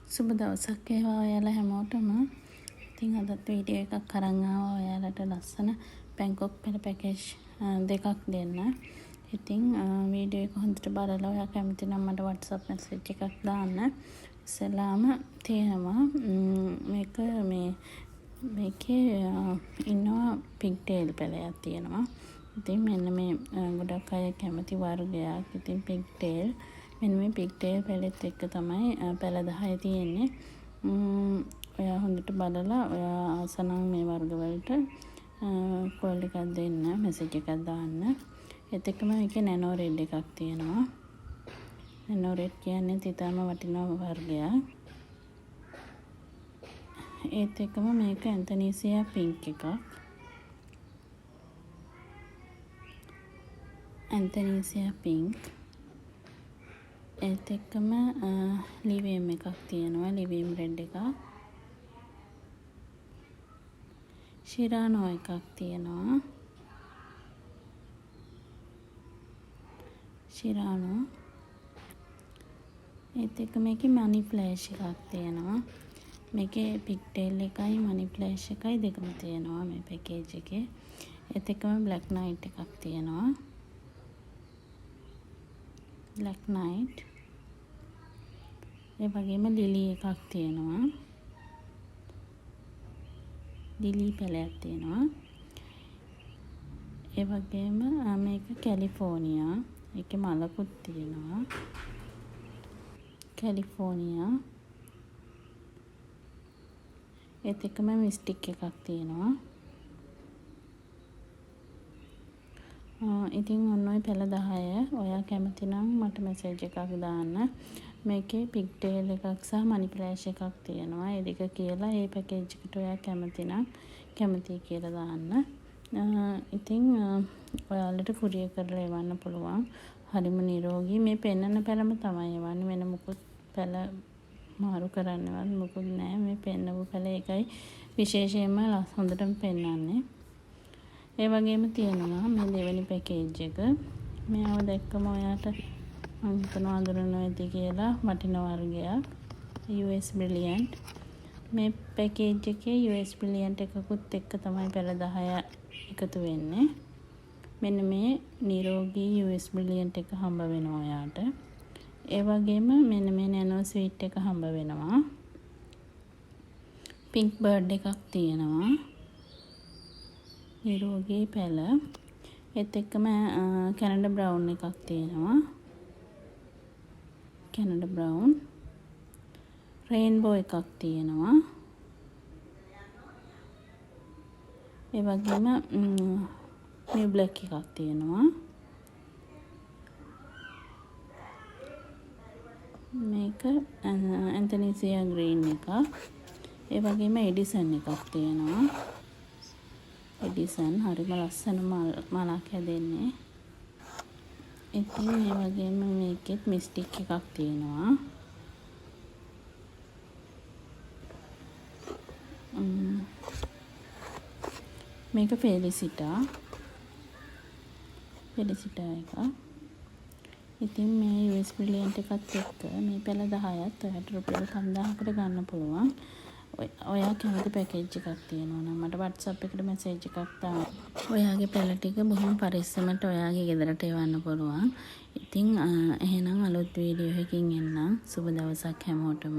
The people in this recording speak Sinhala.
සුබ දවසක් වේවා ඔයාලා හැමෝටම. ඉතින් අදත් වීඩියෝ එකක් අරන් ආවා ඔයාලට ලස්සන බැංකොක් පෙළ පැකේජ් දෙකක් දෙන්න. ඉතින් වීඩියෝ එක හොඳට බලලා ඔයා කැමති නම් මට WhatsApp message එකක් දාන්න. ඉස්සෙල්ලාම තියෙනවා මේකේ ඉන්නවා පිග්ටේල් පැළයක් තියෙනවා. ඉතින් මෙන්න මේ ගොඩක් අය කැමති වර්ගයක්. ඉතින් පිග්ටේල් මෙන්න මේ පිග්ටේල් පැළෙත් එක්ක තමයි පැළ 10 තියෙන්නේ. ඔයා හොඳට බලලා ඔයා ආස නම් මේ වර්ග වලට කෝල් එකක් දෙන්න, මැසේජ් එකක් දාන්න. ඒත් එක්කම මේකේ නැනෝ රෙඩ් එකක් තියෙනවා. නැනෝ රෙඩ් කියන්නේ ඊටම වටිනා වර්ගයක්. ඒත් එක්කම මේක ඇන්තනීසියා පින්ක් එකක්. ඇන්තනීසියා පින්ක්. ඒත් එක්කම ලිවියම් එකක් තියෙනවා, ලිවියම් රෙඩ් එකක්. ශිරානෝ එකක් තියෙනවා. ශිරානෝ. ඒත් එක්ක මේකේ මනි ෆ්ලෑෂ් එකක් තියෙනවා. මේකේ පිග්ටේල් එකයි මනි ෆ්ලෑෂ් එකයි දෙකම තියෙනවා මේ පැකේජ් එකේ. ඒත් එක්කම බ්ලැක් නයිට් එකක් තියෙනවා. Black night. ඒ වගේම ලිලි එකක් තියෙනවා. ලිලි පැලයක් තියෙනවා. ඒ වගේම මේක කැලිෆෝනියා. ඒකේ මලකුත් තියෙනවා. කැලිෆෝනියා. ඒත් එක්කම මිස්ටික් එකක් තියෙනවා. ඉතින් ඔන්න ඔය පැළ 10 ඔයා කැමති නම් මට මැසේජ් එකක් දාන්න. මේකේ පිග්ටේල් එකක් සහ මනි ෆ්ලෑෂ් එකක් තියෙනවා. ඒ දෙක කියලා ඒ පැකේජ් එකට ඔයා කැමති නම් කැමතියි කියලා දාන්න. ඉතින් ඔයාලට කුරියර් කරලා එවන්න පුළුවන්. හරිම නිරෝගී. මේ පෙන්නන පැළම තමයි එවන්නේ. වෙන මොකුත් පැළ මාරු කරන්නවත් මොකුත් නැහැ. මේ පෙන්නපු පැළ එකයි විශේෂයෙන්ම හොඳටම පෙන්නන්නේ. ඒ වගේම තියෙනවා මේ දෙවෙනි පැකේජ් එක. මේව දැක්කම ඔයාට මම හිතනවා අඳුරනවා ඇති කියලා වටින වර්ගයක්. US Brilliant. මේ පැකේජ් එකේ US Brilliant එකකුත් එක්ක තමයි පැළ 10 එකතු වෙන්නේ. මෙන්න මේ නිරෝගී US Brilliant එක හම්බ වෙනවා ඔයාට. ඒ වගේම මෙන්න මේ Nano Sweet එක හම්බ වෙනවා. Pink Bird එකක් තියෙනවා. නිරෝගී පැළ. ඒත් එක්කම කැනඩා බ්‍රවුන් එකක් තියෙනවා. Canada brown. රේන්බෝ එකක් තියෙනවා. ඒ වගේම නිව් බ්ලැක් එකක් තියෙනවා. මේක ඇන්තනීසියා ග්‍රීන් එකක්. ඒ වගේම එඩිසන් එකක් තියෙනවා. එඩිසන් හරිම ලස්සන මලක් හැදෙන්නේ. ඉතින් මේ වගේම මේකෙත් මිස්ටික් එකක් තියෙනවා. මේක ෆෙලිසිටා එකක්. ඉතින් මේ US Brilliant එකත් එක්ක මේ පැළ 10ත් ඔයාට රුපියල් 5000කට ගන්න පුළුවන්. ඔයා කැමති පැකේජ් එකක් තියෙනවා නම් මට WhatsApp එකට මැසේජ් එකක් දාන්න. ඔයාගේ පැළ ටික බොහොම පරිස්සමට ඔයාගේ ගෙදරට එවන්න පුළුවන්. ඉතින් එහෙනම් අලුත් වීඩියෝ එකකින් එන්නම්. සුබ දවසක් හැමෝටම.